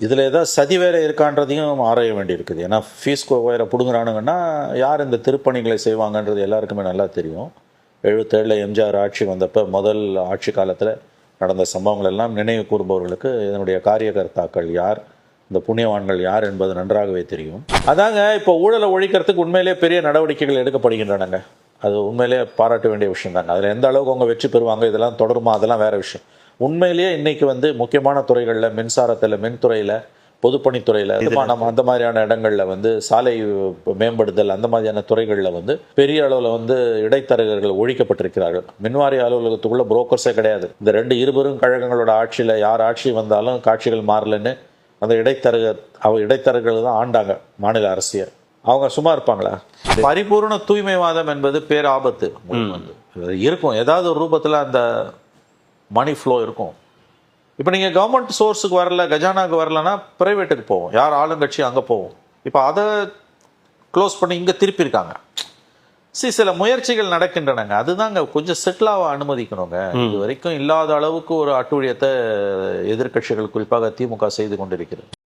இதில் ஏதாவது சதி வேற இருக்கான்றதையும் ஆராய வேண்டியிருக்குது. ஏன்னா ஃபீஸ் வேற பிடுங்குறானுங்கன்னா யார் இந்த திருப்பணிகளை செய்வாங்கன்றது எல்லாருக்குமே நல்லா தெரியும். 77 எம்ஜிஆர் ஆட்சி வந்தப்போ முதல் ஆட்சி காலத்தில் நடந்த சம்பவங்கள் எல்லாம் நினைவு கூறுபவர்களுக்கு இதனுடைய காரியகர்த்தாக்கள் யார், இந்த புண்ணியவான்கள் யார் என்பது நன்றாகவே தெரியும். அதாங்க இப்போ ஊழலை ஒழிக்கிறதுக்கு உண்மையிலேயே பெரிய நடவடிக்கைகள் எடுக்கப்படுகின்றனங்க. அது உண்மையிலேயே பாராட்ட வேண்டிய விஷயம் தாங்க. அதில் எந்த அளவுக்கு அவங்க வெற்றி பெறுவாங்க, இதெல்லாம் தொடருமா, அதெல்லாம் வேற விஷயம். உண்மையிலேயே இன்னைக்கு வந்து முக்கியமான துறைகளில், மின்சாரத்தில், மின்துறையில், பொதுப்பணித்துறையில், அந்த மாதிரியான இடங்களில் வந்து சாலை மேம்படுதல், அந்த மாதிரியான துறைகளில் வந்து பெரிய அளவில் வந்து இடைத்தரகர்கள் ஒழிக்கப்பட்டிருக்கிறார்கள். மின்வாரிய அலுவலகத்துக்குள்ள புரோக்கர்ஸே கிடையாது. இந்த இருபெரும் கழகங்களோட ஆட்சியில் யார் ஆட்சி வந்தாலும் காட்சிகள் மாறலன்னு அந்த இடைத்தரகர்கள் தான் ஆண்டாங்க மாநில அரசியல். அவங்க சும்மா இருப்பாங்களா? பரிபூர்ண தூய்மைவாதம் என்பது பேராபத்து. இருக்கும், ஏதாவது ஒரு ரூபத்தில் அந்த மணி ஃப்ளோ இருக்கும். இப்போ நீங்கள் கவர்மெண்ட் சோர்ஸுக்கு வரல, கஜானாவுக்கு வரலன்னா ப்ரைவேட்டுக்கு போவோம். யார் ஆளுங்கட்சி அங்கே போவோம். இப்போ அதை க்ளோஸ் பண்ணி இங்கே திருப்பியிருக்காங்க. சில முயற்சிகள் நடக்கின்றனங்க. அதுதாங்க கொஞ்சம் செட்டிலாக அனுமதிக்கணுங்க. இது வரைக்கும் இல்லாத அளவுக்கு ஒரு அட்டூழியத்தை எதிர்க்கட்சிகள் குறிப்பாக திமுக செய்து கொண்டிருக்கிறது.